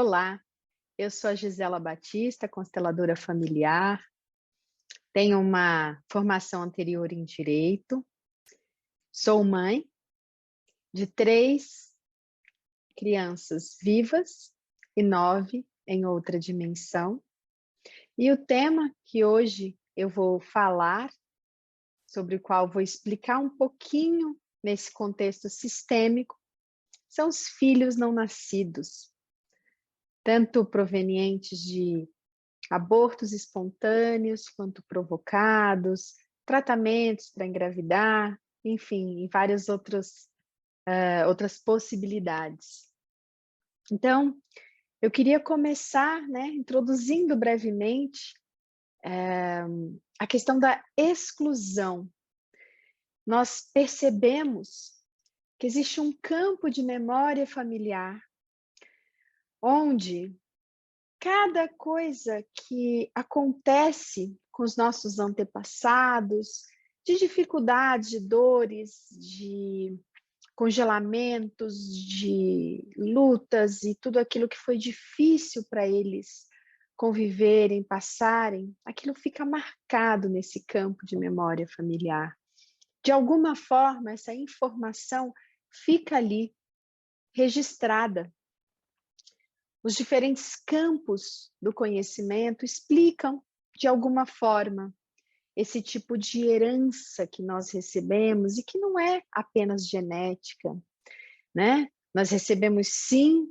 Olá, eu sou a Gisela Batista, consteladora familiar, tenho uma formação anterior em direito, sou mãe de 3 crianças vivas e 9 em outra dimensão. E o tema que hoje eu vou falar, sobre o qual vou explicar um pouquinho nesse contexto sistêmico, são os filhos não nascidos, tanto provenientes de abortos espontâneos quanto provocados, tratamentos para engravidar, enfim, e várias outras possibilidades. Então, eu queria começar, introduzindo brevemente a questão da exclusão. Nós percebemos que existe um campo de memória familiar onde cada coisa que acontece com os nossos antepassados, de dificuldades, de dores, de congelamentos, de lutas e tudo aquilo que foi difícil para eles conviverem, passarem, aquilo fica marcado nesse campo de memória familiar. De alguma forma, essa informação fica ali registrada. Os diferentes campos do conhecimento explicam, de alguma forma, esse tipo de herança que nós recebemos e que não é apenas genética, né? Nós recebemos, sim,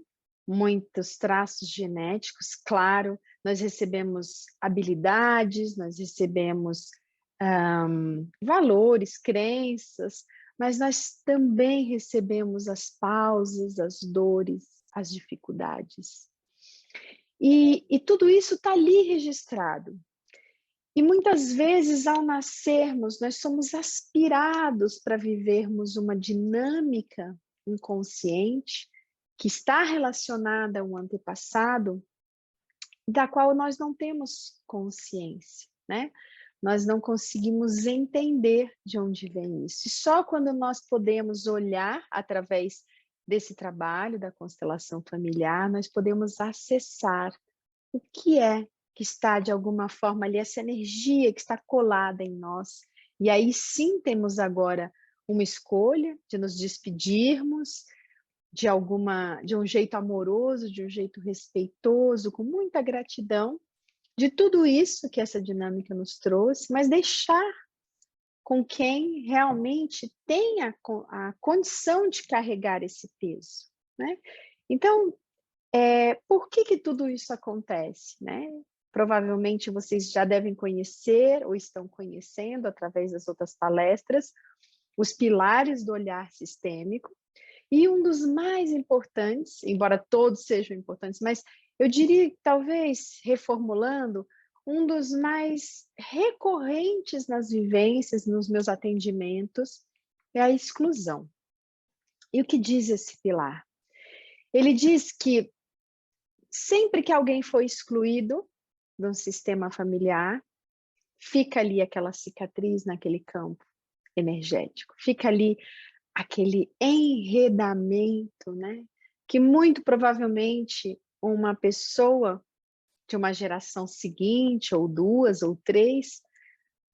muitos traços genéticos, claro, nós recebemos habilidades, nós recebemos valores, crenças, mas nós também recebemos as pausas, as dores, as dificuldades. E tudo isso está ali registrado. E muitas vezes, ao nascermos, nós somos aspirados para vivermos uma dinâmica inconsciente que está relacionada a um antepassado, da qual nós não temos consciência, né? Nós não conseguimos entender de onde vem isso. E só quando nós podemos olhar através desse trabalho da constelação familiar, nós podemos acessar o que é que está, de alguma forma, ali, essa energia que está colada em nós. E aí sim temos agora uma escolha de nos despedirmos de um jeito amoroso, de um jeito respeitoso, com muita gratidão, de tudo isso que essa dinâmica nos trouxe, mas deixar com quem realmente tem a condição de carregar esse peso, né? Então, por que tudo isso acontece, né? Provavelmente vocês já devem conhecer ou estão conhecendo, através das outras palestras, os pilares do olhar sistêmico, e um dos mais importantes, embora todos sejam importantes, mas eu diria, talvez, reformulando, um dos mais recorrentes nas vivências, nos meus atendimentos, é a exclusão. E o que diz esse pilar? Ele diz que sempre que alguém foi excluído de um sistema familiar, fica ali aquela cicatriz naquele campo energético, fica ali aquele enredamento, né? Que muito provavelmente uma pessoa de uma geração seguinte, ou 2, ou 3,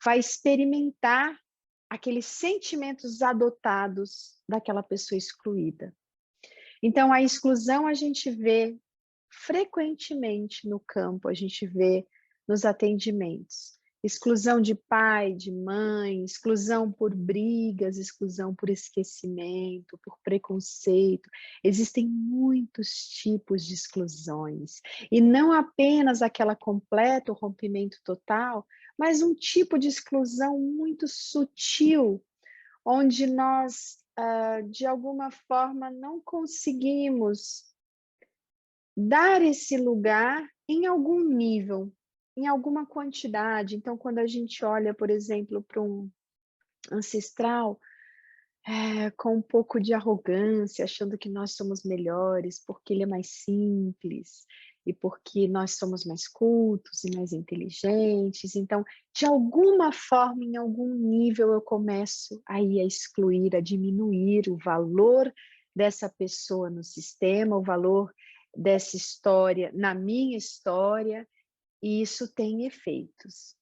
vai experimentar aqueles sentimentos adotados daquela pessoa excluída. Então, a exclusão a gente vê frequentemente no campo, a gente vê nos atendimentos. Exclusão de pai, de mãe, exclusão por brigas, exclusão por esquecimento, por preconceito. Existem muitos tipos de exclusões. E não apenas aquela completa, o rompimento total, mas um tipo de exclusão muito sutil, onde nós, de alguma forma, não conseguimos dar esse lugar em algum nível, em alguma quantidade. Então, quando a gente olha, por exemplo, para um ancestral, com um pouco de arrogância, achando que nós somos melhores, porque ele é mais simples, e porque nós somos mais cultos e mais inteligentes. Então, de alguma forma, em algum nível, eu começo aí a excluir, a diminuir o valor dessa pessoa no sistema, o valor dessa história na minha história, e isso tem efeitos.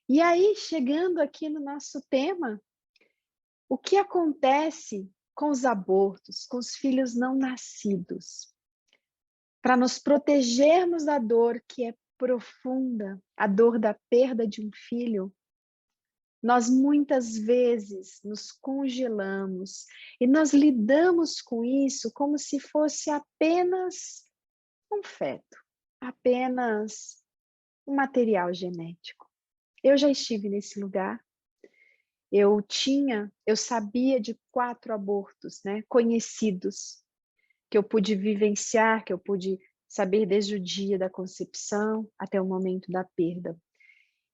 E aí, chegando aqui no nosso tema, o que acontece com os abortos, com os filhos não nascidos? Para nos protegermos da dor que é profunda, a dor da perda de um filho, nós muitas vezes nos congelamos e nós lidamos com isso como se fosse apenas um feto, apenas um material genético. Eu já estive nesse lugar. Eu sabia de 4 abortos, né, conhecidos, que eu pude vivenciar, que eu pude saber desde o dia da concepção até o momento da perda.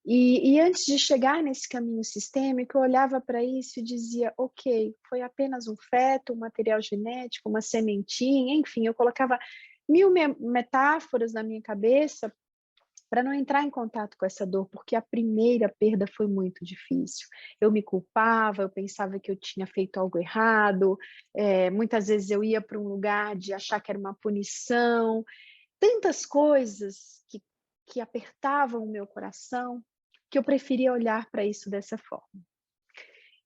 E antes de chegar nesse caminho sistêmico, eu olhava para isso e dizia, ok, foi apenas um feto, um material genético, uma sementinha, enfim, eu colocava 1000 metáforas na minha cabeça para não entrar em contato com essa dor, porque a primeira perda foi muito difícil. Eu me culpava, eu pensava que eu tinha feito algo errado, muitas vezes eu ia para um lugar de achar que era uma punição, tantas coisas que apertavam o meu coração, que eu preferia olhar para isso dessa forma.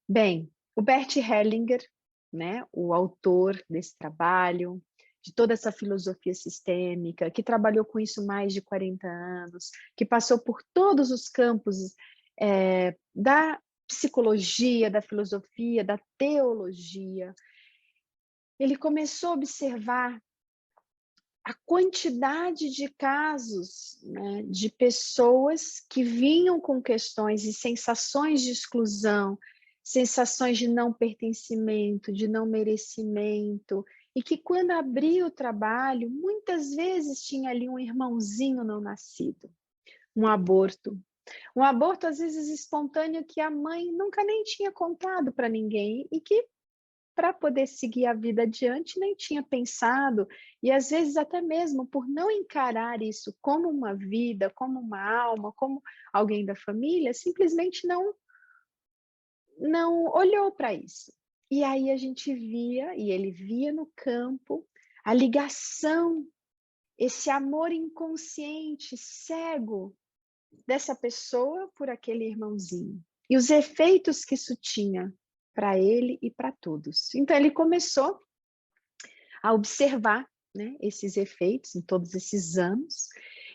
Bem, o Bert Hellinger, né, o autor desse trabalho, de toda essa filosofia sistêmica, que trabalhou com isso mais de 40 anos, que passou por todos os campos da psicologia, da filosofia, da teologia, ele começou a observar a quantidade de casos, né, de pessoas que vinham com questões e sensações de exclusão, sensações de não pertencimento, de não merecimento, e que quando abria o trabalho, muitas vezes tinha ali um irmãozinho não nascido, um aborto. Um aborto, às vezes, espontâneo, que a mãe nunca nem tinha contado para ninguém e que, para poder seguir a vida adiante, nem tinha pensado, e às vezes até mesmo por não encarar isso como uma vida, como uma alma, como alguém da família, simplesmente não olhou para isso. E aí a gente via, e ele via no campo, a ligação, esse amor inconsciente, cego, dessa pessoa por aquele irmãozinho. E os efeitos que isso tinha para ele e para todos. Então ele começou a observar, né, esses efeitos em todos esses anos.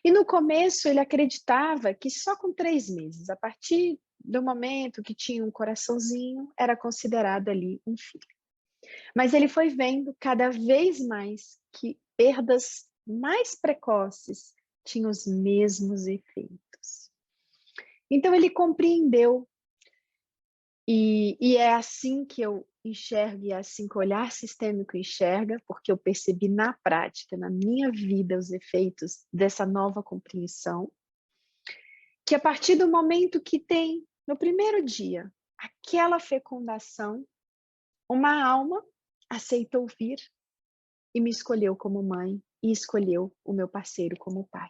E no começo ele acreditava que só com 3 meses, a partir do momento que tinha um coraçãozinho, era considerado ali um filho. Mas ele foi vendo cada vez mais que perdas mais precoces tinham os mesmos efeitos. Então ele compreendeu, e é assim que eu enxergo, e é assim que o olhar sistêmico enxerga, porque eu percebi na prática, na minha vida, os efeitos dessa nova compreensão, que a partir do momento que tem, no primeiro dia, aquela fecundação, uma alma aceitou vir e me escolheu como mãe e escolheu o meu parceiro como pai.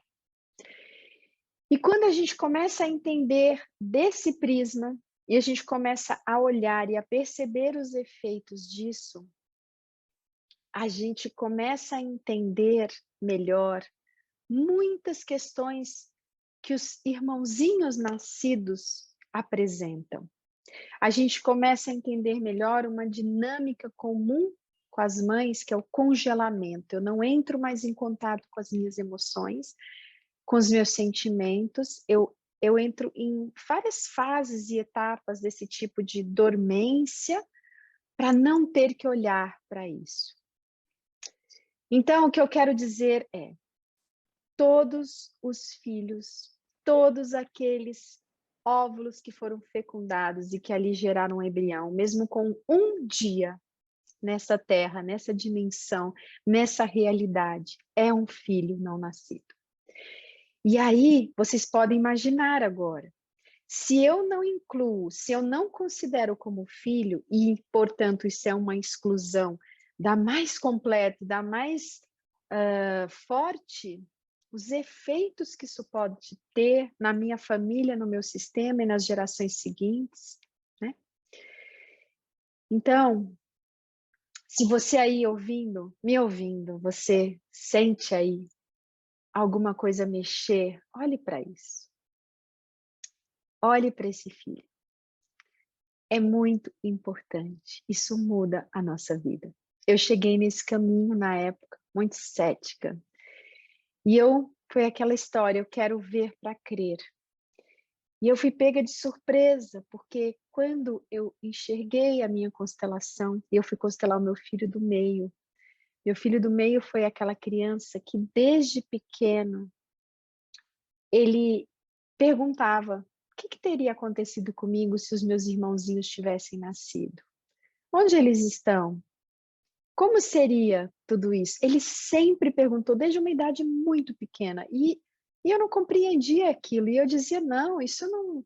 E quando a gente começa a entender desse prisma, e a gente começa a olhar e a perceber os efeitos disso, a gente começa a entender melhor muitas questões que os irmãozinhos nascidos apresentam. A gente começa a entender melhor uma dinâmica comum com as mães, que é o congelamento. Eu não entro mais em contato com as minhas emoções, com os meus sentimentos, eu entro em várias fases e etapas desse tipo de dormência para não ter que olhar para isso. Então, o que eu quero dizer é, todos os filhos, todos aqueles óvulos que foram fecundados e que ali geraram um embrião, mesmo com um dia nessa terra, nessa dimensão, nessa realidade, é um filho não nascido. E aí, vocês podem imaginar agora, se eu não incluo, se eu não considero como filho, e, portanto, isso é uma exclusão da mais completa, da mais forte, os efeitos que isso pode ter na minha família, no meu sistema e nas gerações seguintes, né? Então, Se você aí ouvindo, me ouvindo, você sente aí alguma coisa mexer, olhe para isso. Olhe para esse filho. É muito importante. Isso muda a nossa vida. Eu cheguei nesse caminho na época muito cética. E foi aquela história, eu quero ver para crer. E eu fui pega de surpresa, porque quando eu enxerguei a minha constelação, e eu fui constelar o meu filho do meio. Meu filho do meio foi aquela criança que desde pequeno ele perguntava: o que teria acontecido comigo se os meus irmãozinhos tivessem nascido? Onde eles estão? Como seria tudo isso? Ele sempre perguntou, desde uma idade muito pequena, e eu não compreendia aquilo, e eu dizia, não, isso não...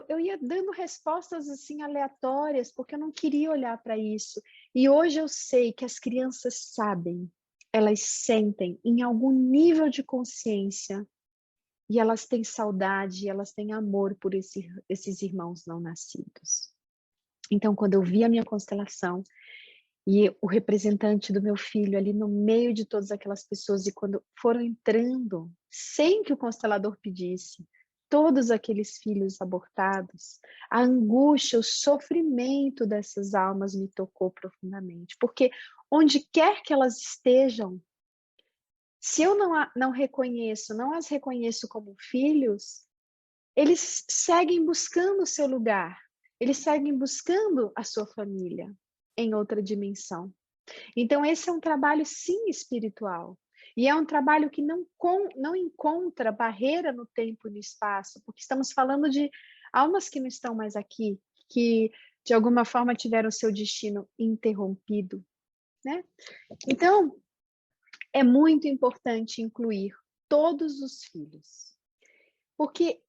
eu ia dando respostas assim aleatórias, porque eu não queria olhar para isso. E hoje eu sei que as crianças sabem, elas sentem em algum nível de consciência, e elas têm saudade, elas têm amor por esses irmãos não nascidos. Então, quando eu vi a minha constelação, e o representante do meu filho ali no meio de todas aquelas pessoas, e quando foram entrando, sem que o constelador pedisse, todos aqueles filhos abortados, a angústia, o sofrimento dessas almas me tocou profundamente, porque onde quer que elas estejam, se eu não reconheço, não as reconheço como filhos, eles seguem buscando o seu lugar, eles seguem buscando a sua família em outra dimensão. Então esse é um trabalho sim espiritual, e é um trabalho que não encontra barreira no tempo e no espaço, porque estamos falando de almas que não estão mais aqui, que de alguma forma tiveram seu destino interrompido, né? Então é muito importante incluir todos os filhos, porque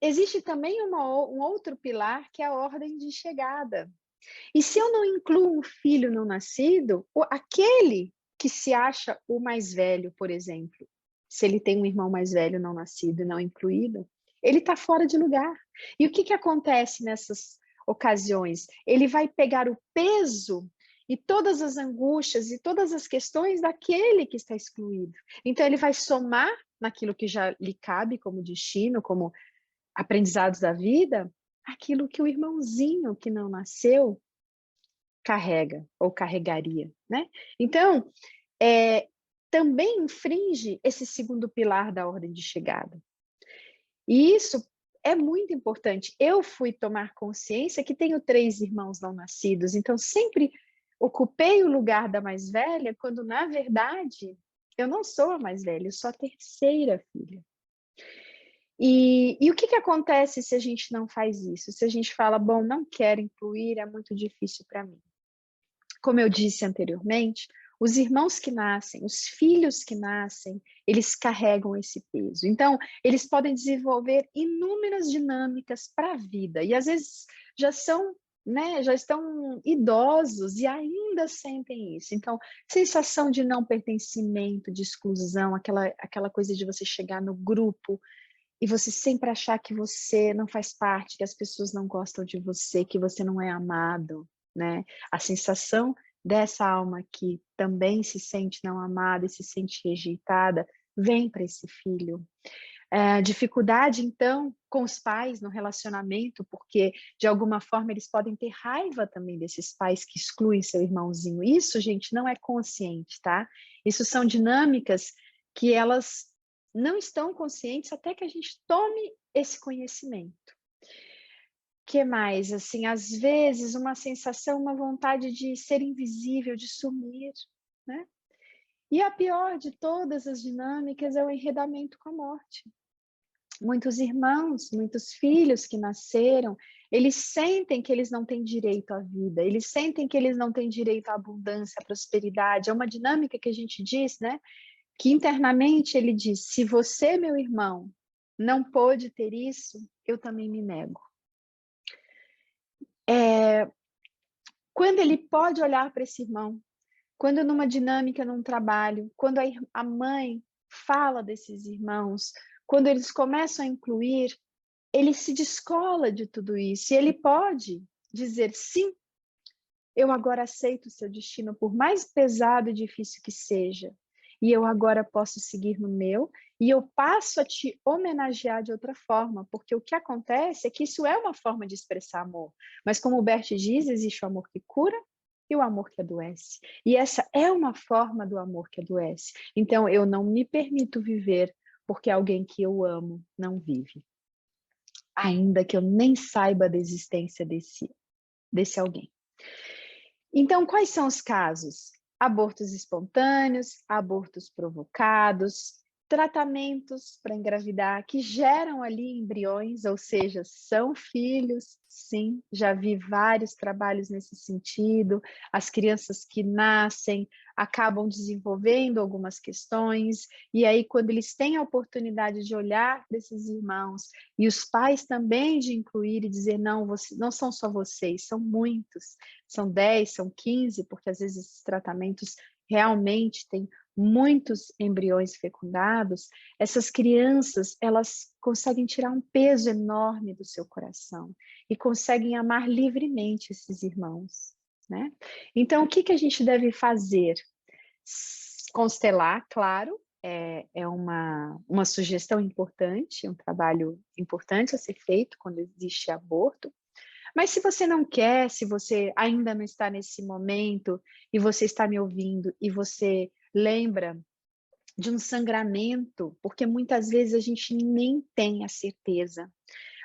existe também um outro pilar que é a ordem de chegada. E se eu não incluo um filho não nascido, aquele que se acha o mais velho, por exemplo, se ele tem um irmão mais velho não nascido e não incluído, ele está fora de lugar. E o que acontece nessas ocasiões? Ele vai pegar o peso e todas as angústias e todas as questões daquele que está excluído. Então ele vai somar naquilo que já lhe cabe como destino, como aprendizados da vida, aquilo que o irmãozinho que não nasceu carrega ou carregaria, né? Então, também infringe esse segundo pilar da ordem de chegada. E isso é muito importante. Eu fui tomar consciência que tenho 3 irmãos não nascidos, então sempre ocupei o lugar da mais velha, quando na verdade eu não sou a mais velha, eu sou a terceira filha. E o que acontece se a gente não faz isso? Se a gente fala, bom, não quero incluir, é muito difícil para mim. Como eu disse anteriormente, os irmãos que nascem, os filhos que nascem, eles carregam esse peso. Então, eles podem desenvolver inúmeras dinâmicas para a vida. E às vezes já são, né, já estão idosos e ainda sentem isso. Então, sensação de não pertencimento, de exclusão, aquela coisa de você chegar no grupo e você sempre achar que você não faz parte, que as pessoas não gostam de você, que você não é amado, né? A sensação dessa alma que também se sente não amada e se sente rejeitada, vem para esse filho. Dificuldade, então, com os pais no relacionamento, porque, de alguma forma, eles podem ter raiva também desses pais que excluem seu irmãozinho. Isso, gente, não é consciente, tá? Isso são dinâmicas que elas não estão conscientes até que a gente tome esse conhecimento. Que mais? Assim, às vezes, uma sensação, uma vontade de ser invisível, de sumir, né? E a pior de todas as dinâmicas é o enredamento com a morte. Muitos irmãos, muitos filhos que nasceram, eles sentem que eles não têm direito à vida, eles sentem que eles não têm direito à abundância, à prosperidade. É uma dinâmica que a gente diz, né? Que internamente ele diz, se você, meu irmão, não pôde ter isso, eu também me nego. Quando ele pode olhar para esse irmão, quando numa dinâmica, num trabalho, quando a mãe fala desses irmãos, quando eles começam a incluir, ele se descola de tudo isso, e ele pode dizer, sim, eu agora aceito o seu destino, por mais pesado e difícil que seja, e eu agora posso seguir no meu, e eu passo a te homenagear de outra forma, porque o que acontece é que isso é uma forma de expressar amor, mas como o Bert diz, existe o amor que cura e o amor que adoece, e essa é uma forma do amor que adoece. Então eu não me permito viver porque alguém que eu amo não vive, ainda que eu nem saiba da existência desse alguém. Então, quais são os casos? Abortos espontâneos, abortos provocados, tratamentos para engravidar que geram ali embriões, ou seja, são filhos, sim, já vi vários trabalhos nesse sentido. As crianças que nascem acabam desenvolvendo algumas questões, e aí quando eles têm a oportunidade de olhar para esses irmãos, e os pais também de incluir e dizer, não, não são só vocês, são muitos, são 10, são 15, porque às vezes esses tratamentos realmente têm muitos embriões fecundados, essas crianças, elas conseguem tirar um peso enorme do seu coração e conseguem amar livremente esses irmãos, né? Então, o que a gente deve fazer? Constelar, claro, é uma sugestão importante, um trabalho importante a ser feito quando existe aborto. Mas se você não quer, se você ainda não está nesse momento e você está me ouvindo e você lembra de um sangramento, porque muitas vezes a gente nem tem a certeza.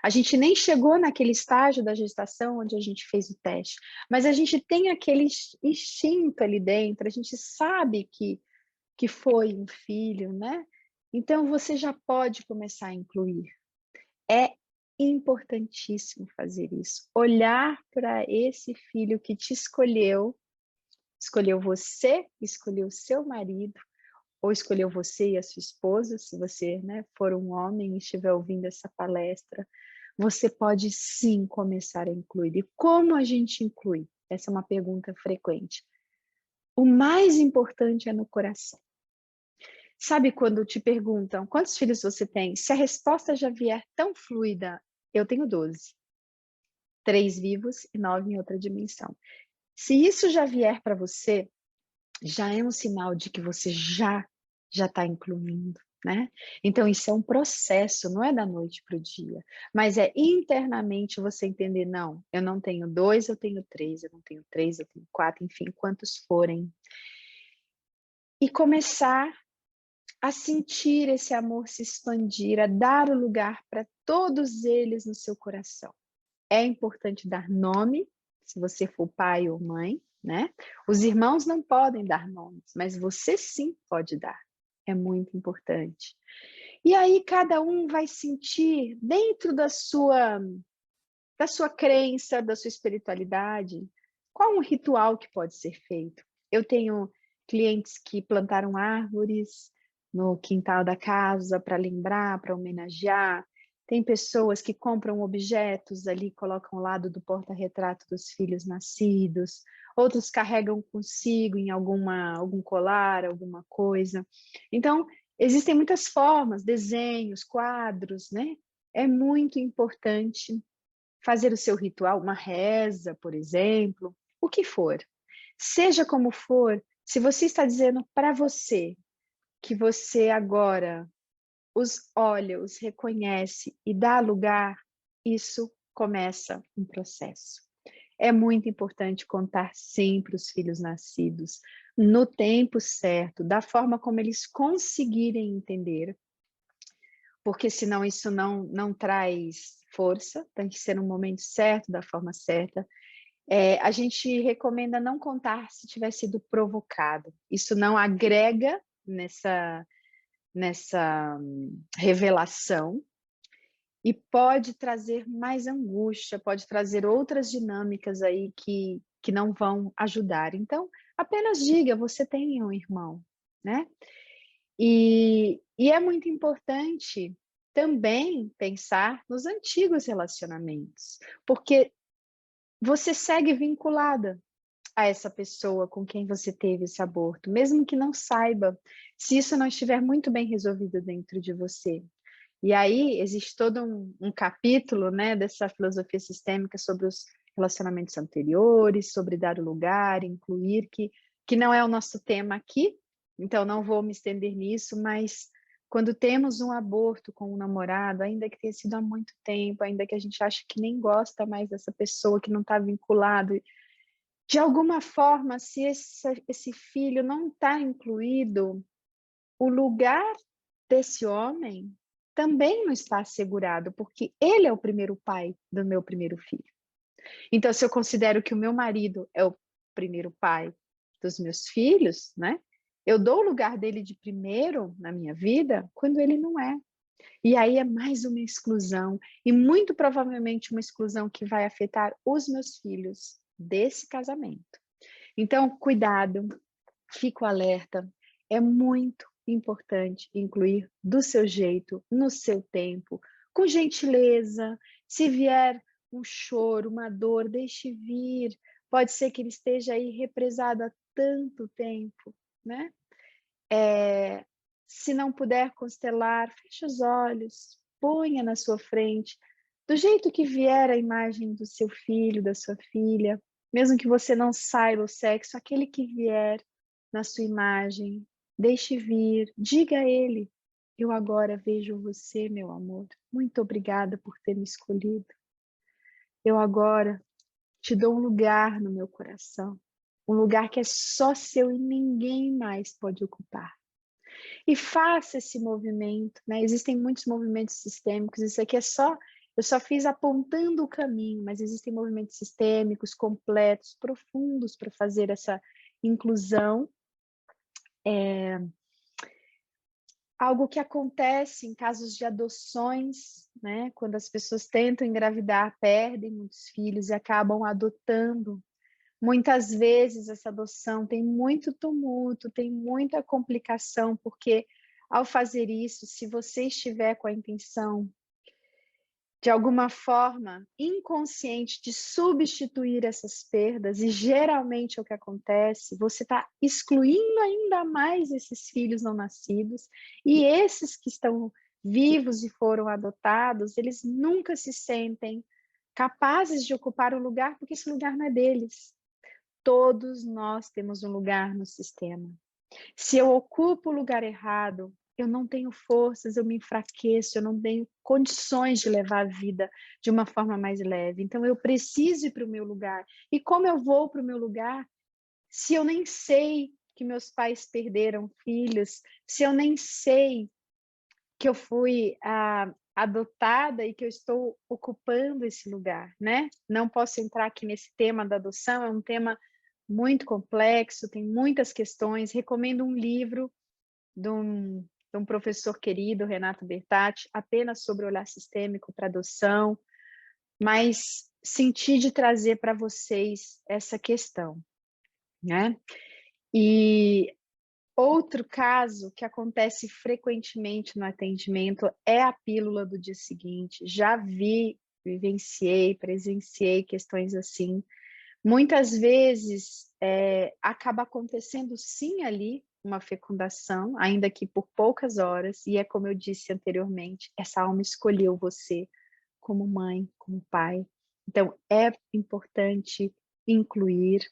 A gente nem chegou naquele estágio da gestação onde a gente fez o teste, mas a gente tem aquele instinto ali dentro, a gente sabe que foi um filho, né? Então você já pode começar a incluir. É importantíssimo fazer isso. Olhar para esse filho que te escolheu você, escolheu o seu marido, ou escolheu você e a sua esposa, se você, né, for um homem e estiver ouvindo essa palestra, você pode sim começar a incluir. E como a gente inclui? Essa é uma pergunta frequente. O mais importante é no coração. Sabe quando te perguntam quantos filhos você tem? Se a resposta já vier tão fluida, eu tenho 12. 3 vivos e 9 em outra dimensão. Se isso já vier para você, já é um sinal de que você já está incluindo, né? Então isso é um processo, não é da noite para o dia, mas é internamente você entender, não, eu não tenho 2, eu tenho 3, eu não tenho 3, eu tenho 4, enfim, quantos forem. E começar a sentir esse amor se expandir, a dar o lugar para todos eles no seu coração. É importante dar nome, se você for pai ou mãe, né? Os irmãos não podem dar nomes, mas você sim pode dar. É muito importante. E aí cada um vai sentir dentro da sua crença, da sua espiritualidade, qual um ritual que pode ser feito. Eu tenho clientes que plantaram árvores no quintal da casa para lembrar, para homenagear. Tem pessoas que compram objetos ali, colocam ao lado do porta-retrato dos filhos nascidos. Outros carregam consigo em algum colar, alguma coisa. Então, existem muitas formas, desenhos, quadros, né? É muito importante fazer o seu ritual, uma reza, por exemplo, o que for. Seja como for, se você está dizendo para você que você agora os olha, os reconhece e dá lugar, isso começa um processo. É muito importante contar sempre os filhos nascidos, no tempo certo, da forma como eles conseguirem entender, porque senão isso não traz força, tem que ser no momento certo, da forma certa. A gente recomenda não contar se tiver sido provocado, isso não agrega nessa revelação e pode trazer mais angústia, pode trazer outras dinâmicas aí que não vão ajudar. Então, apenas diga, você tem um irmão, né? E é muito importante também pensar nos antigos relacionamentos, porque você segue vinculada a essa pessoa com quem você teve esse aborto, mesmo que não saiba, se isso não estiver muito bem resolvido dentro de você. E aí existe todo um capítulo, né, dessa filosofia sistêmica sobre os relacionamentos anteriores, sobre dar o lugar, incluir, que não é o nosso tema aqui, então não vou me estender nisso, mas quando temos um aborto com um namorado, ainda que tenha sido há muito tempo, ainda que a gente ache que nem gosta mais dessa pessoa, que não está vinculado, de alguma forma, se esse filho não está incluído, o lugar desse homem também não está assegurado, porque ele é o primeiro pai do meu primeiro filho. Então, se eu considero que o meu marido é o primeiro pai dos meus filhos, né? Eu dou o lugar dele de primeiro na minha vida quando ele não é. E aí é mais uma exclusão, e muito provavelmente uma exclusão que vai afetar os meus filhos desse casamento. Então, cuidado, fico alerta, é muito importante incluir do seu jeito, no seu tempo, com gentileza. Se vier um choro, uma dor, deixe vir. Pode ser que ele esteja aí represado há tanto tempo, né? Se não puder constelar, feche os olhos, ponha na sua frente, do jeito que vier a imagem do seu filho, da sua filha, mesmo que você não saiba o sexo, aquele que vier na sua imagem, deixe vir, diga a ele: eu agora vejo você, meu amor, muito obrigada por ter me escolhido. Eu agora te dou um lugar no meu coração, um lugar que é só seu e ninguém mais pode ocupar. E faça esse movimento, né? Existem muitos movimentos sistêmicos, isso aqui eu só fiz apontando o caminho, mas existem movimentos sistêmicos, completos, profundos para fazer essa inclusão. Algo que acontece em casos de adoções, né? Quando as pessoas tentam engravidar, perdem muitos filhos e acabam adotando. Muitas vezes essa adoção tem muito tumulto, tem muita complicação, porque ao fazer isso, se você estiver com a intenção, de alguma forma, inconsciente, de substituir essas perdas, e geralmente é o que acontece, você está excluindo ainda mais esses filhos não nascidos, e esses que estão vivos e foram adotados, eles nunca se sentem capazes de ocupar o lugar, porque esse lugar não é deles. Todos nós temos um lugar no sistema. Se eu ocupo o lugar errado, eu não tenho forças, eu me enfraqueço, eu não tenho condições de levar a vida de uma forma mais leve. Então, eu preciso ir para o meu lugar. E como eu vou para o meu lugar se eu nem sei que meus pais perderam filhos, se eu nem sei que eu fui adotada e que eu estou ocupando esse lugar, né? Não posso entrar aqui nesse tema da adoção, é um tema muito complexo, tem muitas questões. Recomendo um livro de um professor querido, Renato Bertatti, apenas sobre o olhar sistêmico para adoção, mas senti de trazer para vocês essa questão, né? E outro caso que acontece frequentemente no atendimento é a pílula do dia seguinte. Já vivenciei, presenciei questões assim. Muitas vezes acaba acontecendo sim ali uma fecundação, ainda que por poucas horas, e é como eu disse anteriormente, essa alma escolheu você como mãe, como pai. Então é importante incluir.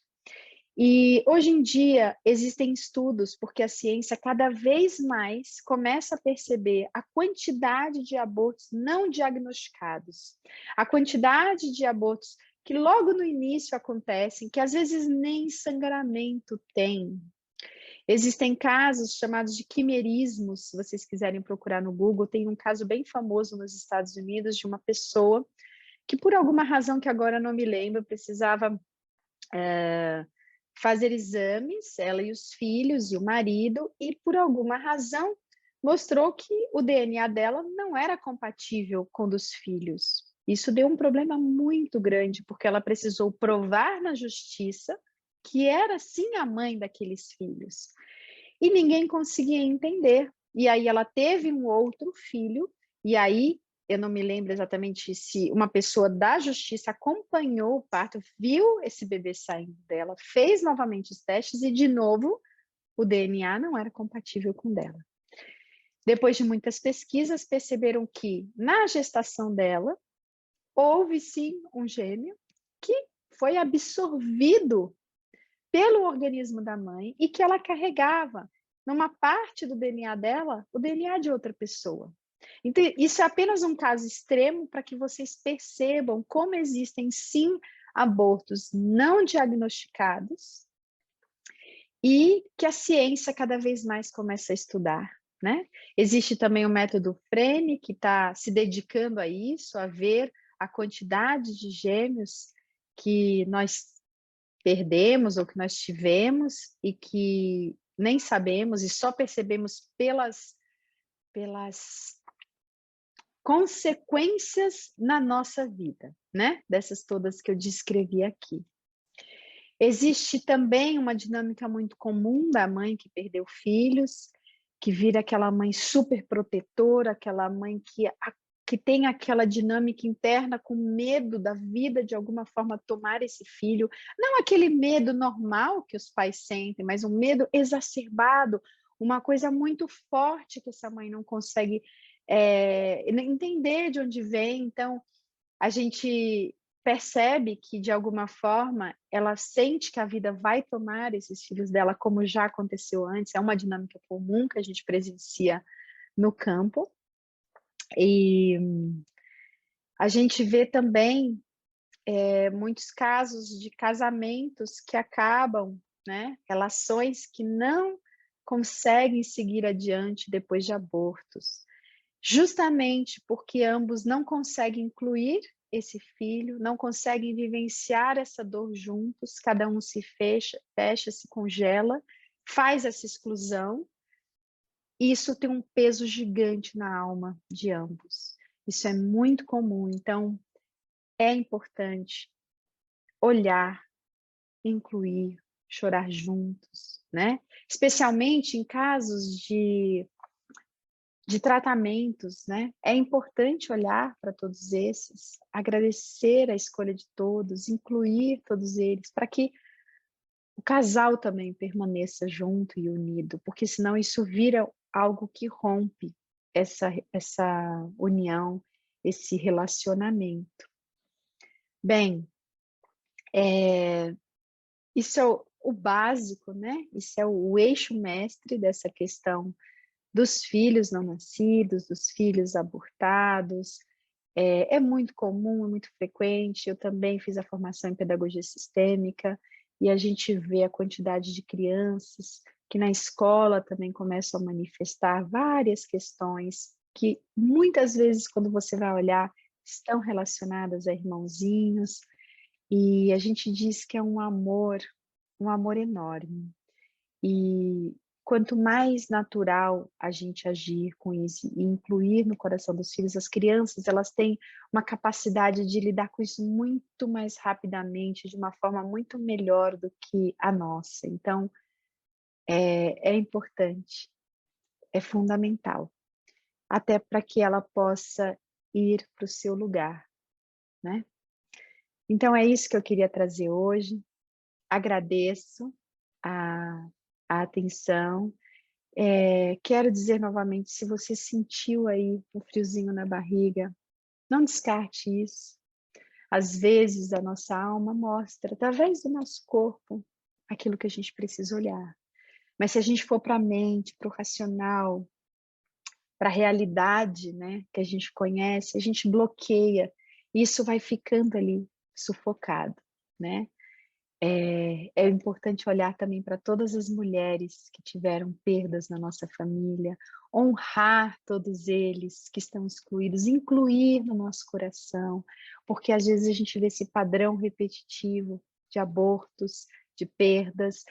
E hoje em dia existem estudos, porque a ciência cada vez mais começa a perceber a quantidade de abortos não diagnosticados, a quantidade de abortos que logo no início acontecem, que às vezes nem sangramento tem. Existem casos chamados de quimerismos, se vocês quiserem procurar no Google, tem um caso bem famoso nos Estados Unidos de uma pessoa que por alguma razão que agora não me lembro, precisava fazer exames, ela e os filhos e o marido, e por alguma razão mostrou que o DNA dela não era compatível com o dos filhos. Isso deu um problema muito grande, porque ela precisou provar na justiça que era sim a mãe daqueles filhos. E ninguém conseguia entender. E aí ela teve um outro filho, e aí eu não me lembro exatamente se uma pessoa da justiça acompanhou o parto, viu esse bebê saindo dela, fez novamente os testes e, de novo, o DNA não era compatível com o dela. Depois de muitas pesquisas, perceberam que, na gestação dela, houve sim um gêmeo que foi absorvido pelo organismo da mãe e que ela carregava numa parte do DNA dela, o DNA de outra pessoa. Então, isso é apenas um caso extremo para que vocês percebam como existem, sim, abortos não diagnosticados e que a ciência cada vez mais começa a estudar, né? Existe também o método Frene, que está se dedicando a isso, a ver a quantidade de gêmeos que nós perdemos ou que nós tivemos e que nem sabemos e só percebemos pelas consequências na nossa vida, né? Dessas todas que eu descrevi aqui. Existe também uma dinâmica muito comum da mãe que perdeu filhos, que vira aquela mãe super protetora, aquela mãe que tem aquela dinâmica interna com medo da vida de alguma forma tomar esse filho, não aquele medo normal que os pais sentem, mas um medo exacerbado, uma coisa muito forte que essa mãe não consegue entender de onde vem. Então, a gente percebe que, de alguma forma, ela sente que a vida vai tomar esses filhos dela, como já aconteceu antes, é uma dinâmica comum que a gente presencia no campo. E a gente vê também muitos casos de casamentos que acabam, né? Relações que não conseguem seguir adiante depois de abortos, justamente porque ambos não conseguem incluir esse filho, não conseguem vivenciar essa dor juntos, cada um se fecha, se congela, faz essa exclusão, e isso tem um peso gigante na alma de ambos. Isso é muito comum, então é importante olhar, incluir, chorar juntos, né? Especialmente em casos de tratamentos, né? É importante olhar para todos esses, agradecer a escolha de todos, incluir todos eles, para que o casal também permaneça junto e unido, porque senão isso vira algo que rompe essa união, esse relacionamento. Bem, isso é o básico, né? Isso é o eixo mestre dessa questão dos filhos não nascidos, dos filhos abortados. É muito comum, é muito frequente. Eu também fiz a formação em pedagogia sistêmica e a gente vê a quantidade de crianças que na escola também começam a manifestar várias questões que muitas vezes, quando você vai olhar, estão relacionadas a irmãozinhos, e a gente diz que é um amor enorme. E quanto mais natural a gente agir com isso e incluir no coração dos filhos, as crianças, elas têm uma capacidade de lidar com isso muito mais rapidamente, de uma forma muito melhor do que a nossa. Então, é importante, é fundamental, até para que ela possa ir para o seu lugar, né? Então, é isso que eu queria trazer hoje. Agradeço a atenção. Quero dizer novamente, se você sentiu aí um friozinho na barriga, não descarte isso. Às vezes a nossa alma mostra, através do nosso corpo, aquilo que a gente precisa olhar. Mas se a gente for para a mente, para o racional, para a realidade, né, que a gente conhece, a gente bloqueia, e isso vai ficando ali sufocado, né? É importante olhar também para todas as mulheres que tiveram perdas na nossa família, honrar todos eles que estão excluídos, incluir no nosso coração, porque às vezes a gente vê esse padrão repetitivo de abortos, de perdas,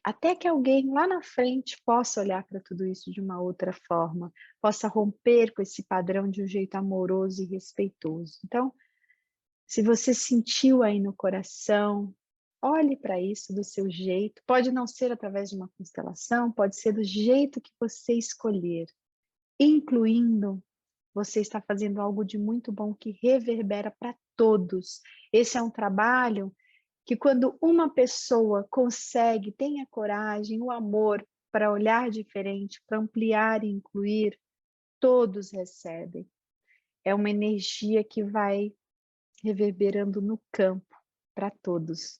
até que alguém lá na frente possa olhar para tudo isso de uma outra forma, possa romper com esse padrão de um jeito amoroso e respeitoso. Então, se você sentiu aí no coração, olhe para isso do seu jeito. Pode não ser através de uma constelação, pode ser do jeito que você escolher. Incluindo, você está fazendo algo de muito bom que reverbera para todos. Esse é um trabalho que, quando uma pessoa consegue, tem a coragem, o amor para olhar diferente, para ampliar e incluir, todos recebem. É uma energia que vai reverberando no campo, para todos.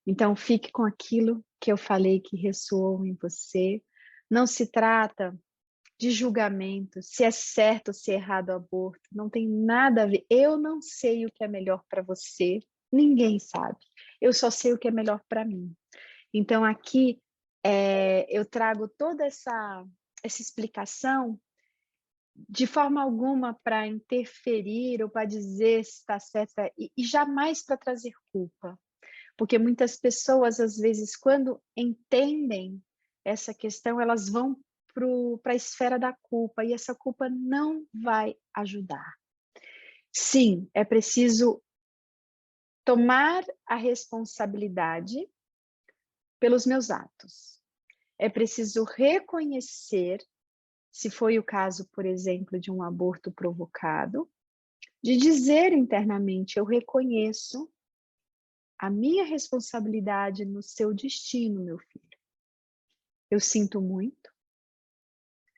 Então, fique com aquilo que eu falei que ressoou em você. Não se trata de julgamento, se é certo ou se é errado o aborto, não tem nada a ver. Eu não sei o que é melhor para você, ninguém sabe. Eu só sei o que é melhor para mim. Então, aqui, eu trago toda essa explicação de forma alguma para interferir ou para dizer se está certa, e jamais para trazer culpa. Porque muitas pessoas, às vezes, quando entendem essa questão, elas vão para a esfera da culpa, e essa culpa não vai ajudar. Sim, é preciso tomar a responsabilidade pelos meus atos. É preciso reconhecer, se foi o caso, por exemplo, de um aborto provocado, de dizer internamente: eu reconheço a minha responsabilidade no seu destino, meu filho. Eu sinto muito,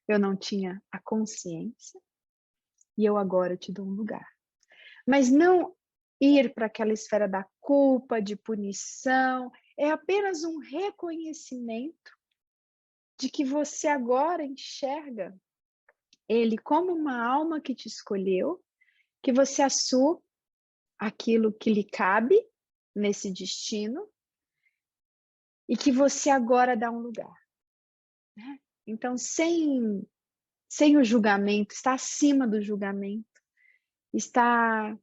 eu não tinha a consciência, e eu agora te dou um lugar. Mas não ir para aquela esfera da culpa, de punição, é apenas um reconhecimento de que você agora enxerga ele como uma alma que te escolheu, que você assume aquilo que lhe cabe nesse destino e que você agora dá um lugar, né? Então, sem o julgamento, está acima do julgamento, está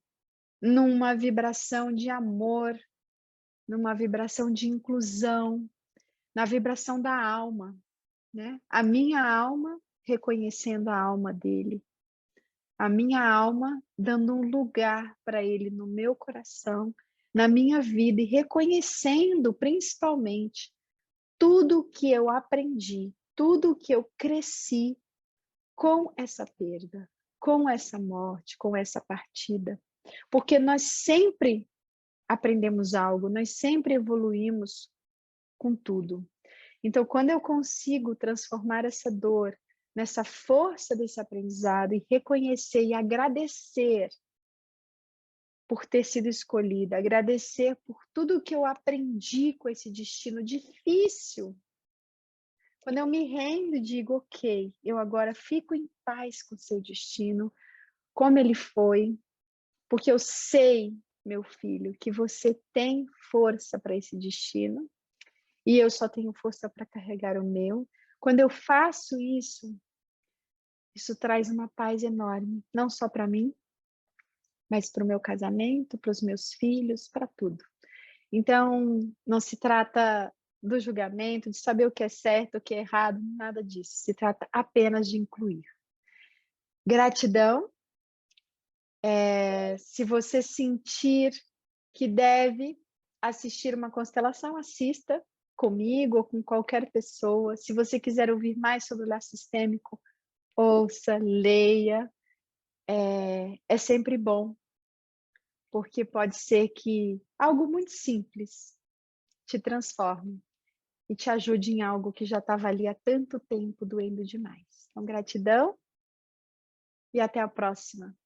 numa vibração de amor, numa vibração de inclusão, na vibração da alma, né? A minha alma reconhecendo a alma dele, a minha alma dando um lugar para ele no meu coração, na minha vida, e reconhecendo principalmente tudo que eu aprendi, tudo que eu cresci com essa perda, com essa morte, com essa partida. Porque nós sempre aprendemos algo, nós sempre evoluímos com tudo. Então, quando eu consigo transformar essa dor nessa força desse aprendizado e reconhecer e agradecer por ter sido escolhida, agradecer por tudo que eu aprendi com esse destino difícil, quando eu me rendo e digo: ok, eu agora fico em paz com o seu destino, como ele foi, porque eu sei, meu filho, que você tem força para esse destino, e eu só tenho força para carregar o meu. Quando eu faço isso, isso traz uma paz enorme, não só para mim, mas para o meu casamento, para os meus filhos, para tudo. Então, não se trata do julgamento, de saber o que é certo, o que é errado, nada disso. Se trata apenas de incluir. Gratidão. Se você sentir que deve assistir uma constelação, assista comigo ou com qualquer pessoa. Se você quiser ouvir mais sobre o olhar sistêmico, ouça, leia. É sempre bom, porque pode ser que algo muito simples te transforme e te ajude em algo que já estava ali há tanto tempo doendo demais. Então, gratidão e até a próxima.